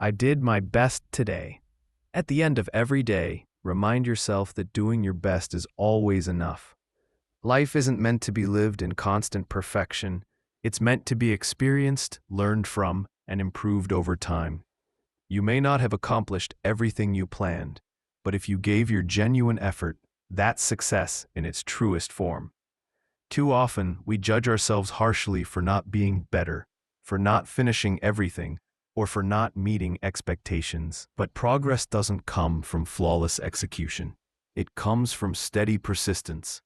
I did my best today. At the end of every day, remind yourself that doing your best is always enough. Life isn't meant to be lived in constant perfection. It's meant to be experienced, learned from, and improved over time. You may not have accomplished everything you planned, but if you gave your genuine effort, that's success in its truest form. Too often, we judge ourselves harshly for not being better, for not finishing everything, or for not meeting expectations. But progress doesn't come from flawless execution. It comes from steady persistence.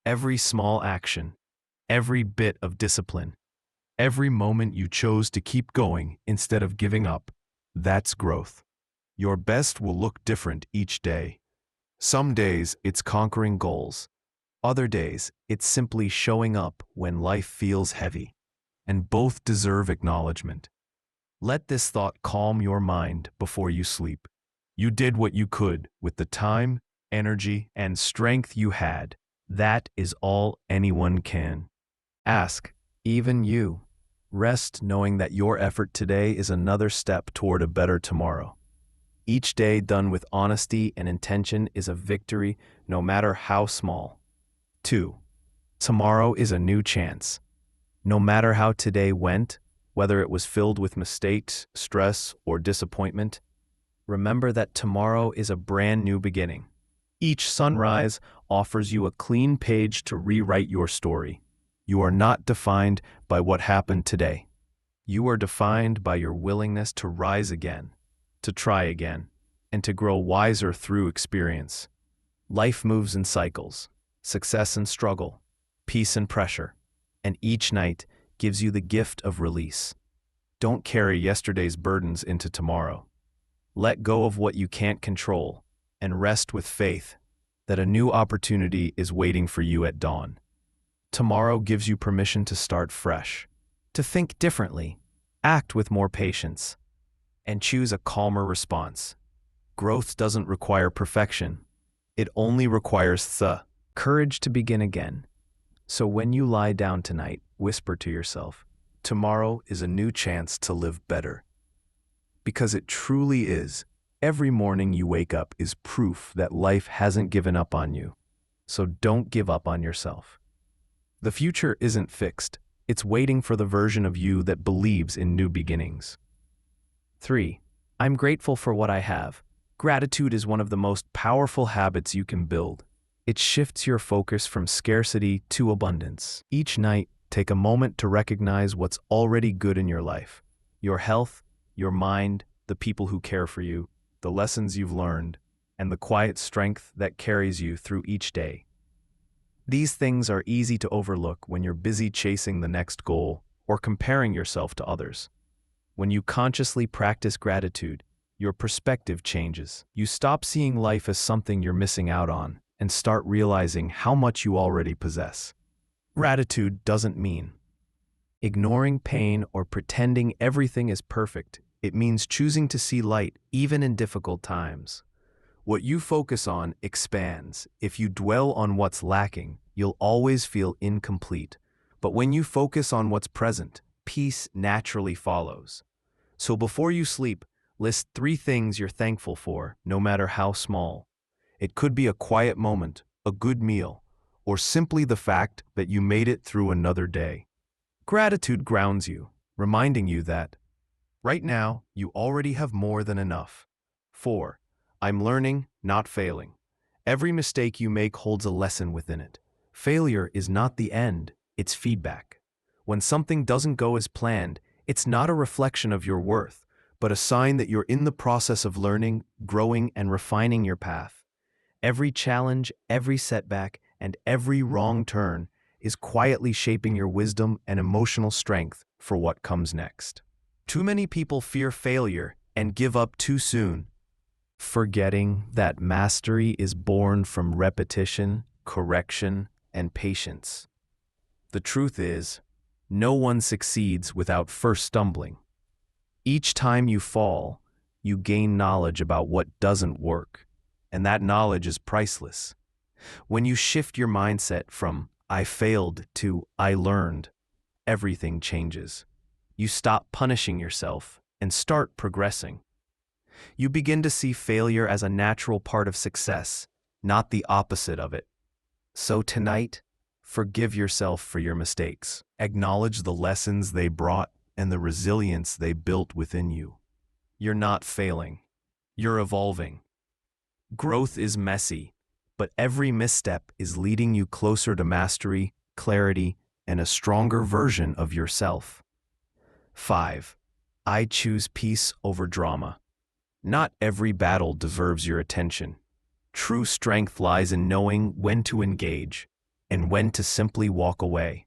Every small action, every bit of discipline, every moment you chose to keep going instead of giving up, that's growth. Your best will look different each day. Some days it's conquering goals. Other days it's simply showing up when life feels heavy. And both deserve acknowledgement. Let this thought calm your mind before you sleep. You did what you could with the time, energy, and strength you had. That is all anyone can. Ask, even you. Rest knowing that your effort today is another step toward a better tomorrow. Each day done with honesty and intention is a victory, no matter how small. 2. Tomorrow is a new chance. No matter how today went, whether it was filled with mistakes, stress, or disappointment, remember that tomorrow is a brand new beginning. Each sunrise offers you a clean page to rewrite your story. You are not defined by what happened today. You are defined by your willingness to rise again, to try again, and to grow wiser through experience. Life moves in cycles, success and struggle, peace and pressure, and each night gives you the gift of release. Don't carry yesterday's burdens into tomorrow. Let go of what you can't control and rest with faith that a new opportunity is waiting for you at dawn. Tomorrow gives you permission to start fresh, to think differently, act with more patience, and choose a calmer response. Growth doesn't require perfection. It only requires the courage to begin again. So when you lie down tonight, whisper to yourself, tomorrow is a new chance to live better. Because it truly is. Every morning you wake up is proof that life hasn't given up on you. So don't give up on yourself. The future isn't fixed. It's waiting for the version of you that believes in new beginnings. 3. I'm grateful for what I have. Gratitude is one of the most powerful habits you can build. It shifts your focus from scarcity to abundance. Each night, take a moment to recognize what's already good in your life. Your health, your mind, the people who care for you, the lessons you've learned, and the quiet strength that carries you through each day. These things are easy to overlook when you're busy chasing the next goal or comparing yourself to others. When you consciously practice gratitude, your perspective changes. You stop seeing life as something you're missing out on and start realizing how much you already possess. Gratitude doesn't mean ignoring pain or pretending everything is perfect. It means choosing to see light even in difficult times. What you focus on expands. If you dwell on what's lacking, you'll always feel incomplete. But when you focus on what's present, peace naturally follows. So before you sleep, list 3 things you're thankful for, no matter how small. It could be a quiet moment, a good meal, or simply the fact that you made it through another day. Gratitude grounds you, reminding you that right now you already have more than enough. 4. I'm learning, not failing. Every mistake you make holds a lesson within it. Failure is not the end, it's feedback. When something doesn't go as planned, it's not a reflection of your worth, but a sign that you're in the process of learning, growing, and refining your path. Every challenge, every setback, and every wrong turn is quietly shaping your wisdom and emotional strength for what comes next. Too many people fear failure and give up too soon, forgetting that mastery is born from repetition, correction, and patience. The truth is, no one succeeds without first stumbling. Each time you fall, you gain knowledge about what doesn't work, and that knowledge is priceless. When you shift your mindset from "I failed" to "I learned," everything changes. You stop punishing yourself and start progressing. You begin to see failure as a natural part of success, not the opposite of it. So tonight, forgive yourself for your mistakes. Acknowledge the lessons they brought and the resilience they built within you. You're not failing. You're evolving. Growth is messy, but every misstep is leading you closer to mastery, clarity, and a stronger version of yourself. 5. I choose peace over drama. Not every battle deserves your attention. True strength lies in knowing when to engage and when to simply walk away.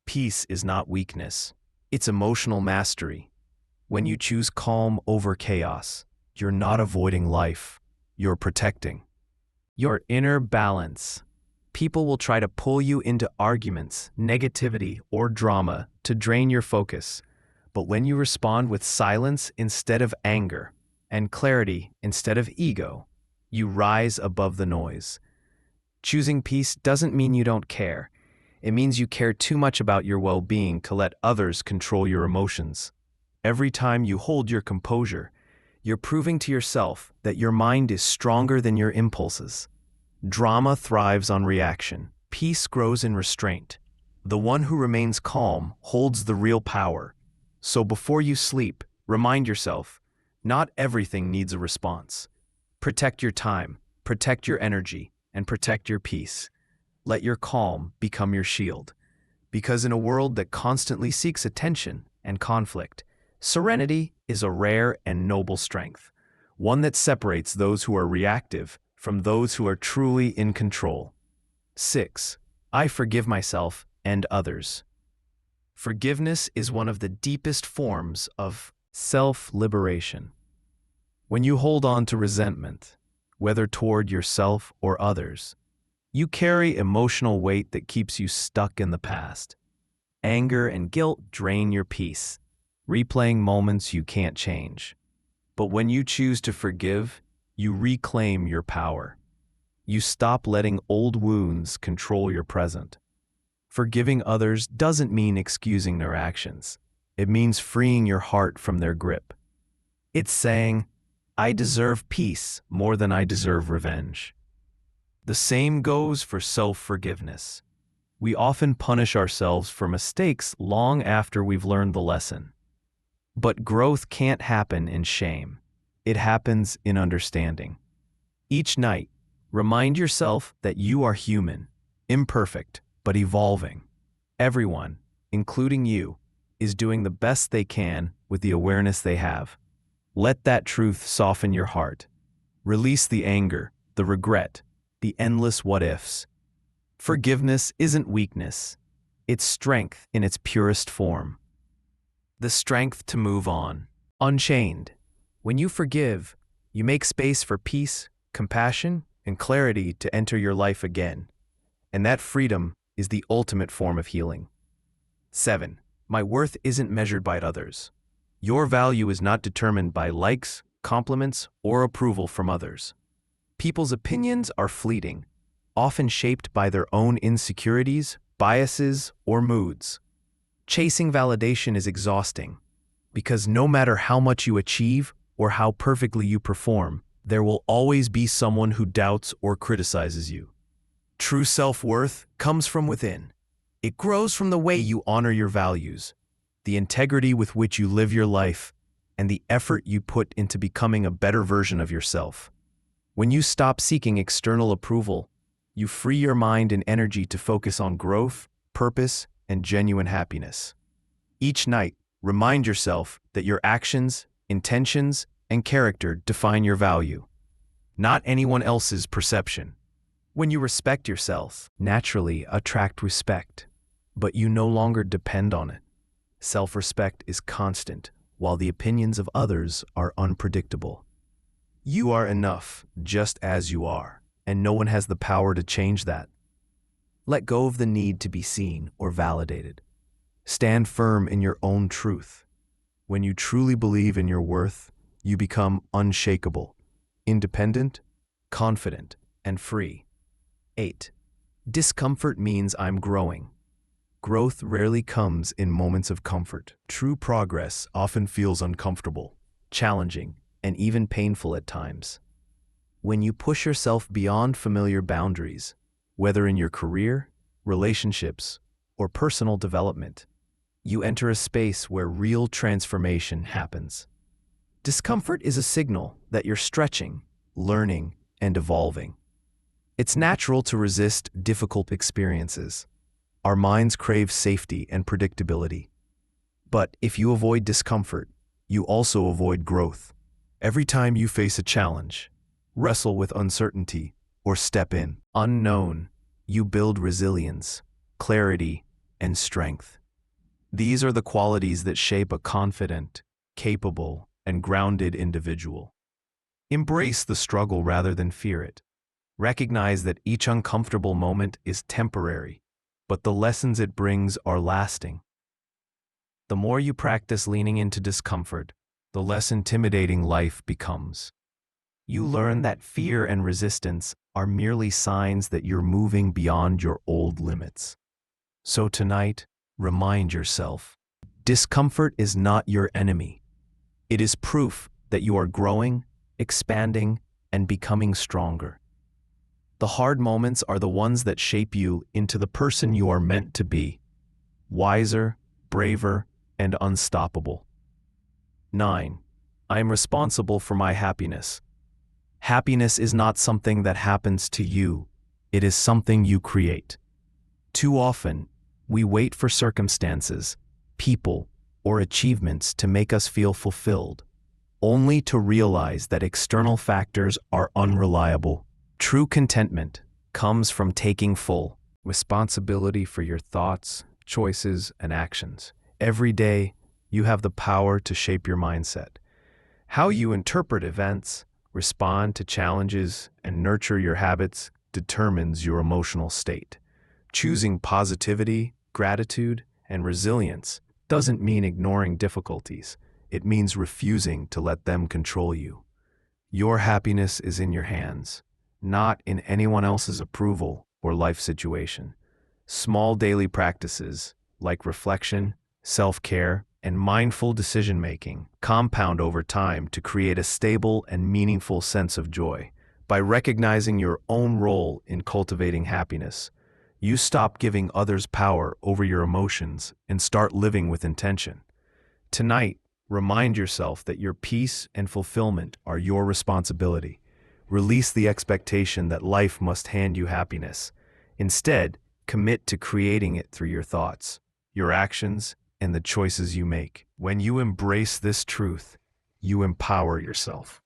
Peace is not weakness. It's emotional mastery. When you choose calm over chaos, you're not avoiding life. You're protecting your inner balance. People will try to pull you into arguments, negativity, or drama to drain your focus. But when you respond with silence instead of anger and clarity instead of ego, you rise above the noise. Choosing peace doesn't mean you don't care. It means you care too much about your well-being to let others control your emotions. Every time you hold your composure, you're proving to yourself that your mind is stronger than your impulses. Drama thrives on reaction. Peace grows in restraint. The one who remains calm holds the real power. So before you sleep, remind yourself, not everything needs a response. Protect your time, protect your energy, and protect your peace. Let your calm become your shield. Because in a world that constantly seeks attention and conflict, serenity is a rare and noble strength, one that separates those who are reactive from those who are truly in control. 6. I forgive myself and others. Forgiveness is one of the deepest forms of self-liberation. When you hold on to resentment, whether toward yourself or others, you carry emotional weight that keeps you stuck in the past. Anger and guilt drain your peace, replaying moments you can't change. But when you choose to forgive, you reclaim your power. You stop letting old wounds control your present. Forgiving others doesn't mean excusing their actions. It means freeing your heart from their grip. It's saying, I deserve peace more than I deserve revenge. The same goes for self-forgiveness. We often punish ourselves for mistakes long after we've learned the lesson. But growth can't happen in shame. It happens in understanding. Each night, remind yourself that you are human, imperfect, but evolving. Everyone, including you, is doing the best they can with the awareness they have. Let that truth soften your heart. Release the anger, the regret, the endless what-ifs. Forgiveness isn't weakness. It's strength in its purest form. The strength to move on, unchained. When you forgive, you make space for peace, compassion, and clarity to enter your life again. And that freedom is the ultimate form of healing. 7. My worth isn't measured by others. Your value is not determined by likes, compliments, or approval from others. People's opinions are fleeting, often shaped by their own insecurities, biases, or moods. Chasing validation is exhausting, because no matter how much you achieve or how perfectly you perform, there will always be someone who doubts or criticizes you. True self-worth comes from within. It grows from the way you honor your values, the integrity with which you live your life, and the effort you put into becoming a better version of yourself. When you stop seeking external approval, you free your mind and energy to focus on growth, purpose, and genuine happiness. Each night, remind yourself that your actions, intentions, and character define your value, not anyone else's perception. When you respect yourself, naturally attract respect, but you no longer depend on it. Self-respect is constant, while the opinions of others are unpredictable. You are enough just as you are, and no one has the power to change that. Let go of the need to be seen or validated. Stand firm in your own truth. When you truly believe in your worth, you become unshakable, independent, confident, and free. 8. Discomfort means I'm growing. Growth rarely comes in moments of comfort. True progress often feels uncomfortable, challenging, and even painful at times. When you push yourself beyond familiar boundaries, whether in your career, relationships, or personal development, you enter a space where real transformation happens. Discomfort is a signal that you're stretching, learning, and evolving. It's natural to resist difficult experiences. Our minds crave safety and predictability. But if you avoid discomfort, you also avoid growth. Every time you face a challenge, wrestle with uncertainty, or step in unknown, you build resilience, clarity, and strength. These are the qualities that shape a confident, capable, and grounded individual. Embrace the struggle rather than fear it. Recognize that each uncomfortable moment is temporary, but the lessons it brings are lasting. The more you practice leaning into discomfort, the less intimidating life becomes. You learn that fear and resistance are merely signs that you're moving beyond your old limits. So tonight, remind yourself, discomfort is not your enemy. It is proof that you are growing, expanding, and becoming stronger. The hard moments are the ones that shape you into the person you are meant to be, wiser, braver, and unstoppable. 9. I am responsible for my happiness. Happiness is not something that happens to you, it is something you create. Too often, we wait for circumstances, people, or achievements to make us feel fulfilled, only to realize that external factors are unreliable. True contentment comes from taking full responsibility for your thoughts, choices, and actions. Every day, you have the power to shape your mindset. How you interpret events, respond to challenges, and nurture your habits determines your emotional state. Choosing positivity, gratitude, and resilience doesn't mean ignoring difficulties. It means refusing to let them control you. Your happiness is in your hands, not in anyone else's approval or life situation. Small daily practices like reflection, self-care, and mindful decision-making compound over time to create a stable and meaningful sense of joy. By recognizing your own role in cultivating happiness, you stop giving others power over your emotions and start living with intention. Tonight, remind yourself that your peace and fulfillment are your responsibility. Release the expectation that life must hand you happiness. Instead, commit to creating it through your thoughts, your actions, and the choices you make. When you embrace this truth, you empower yourself.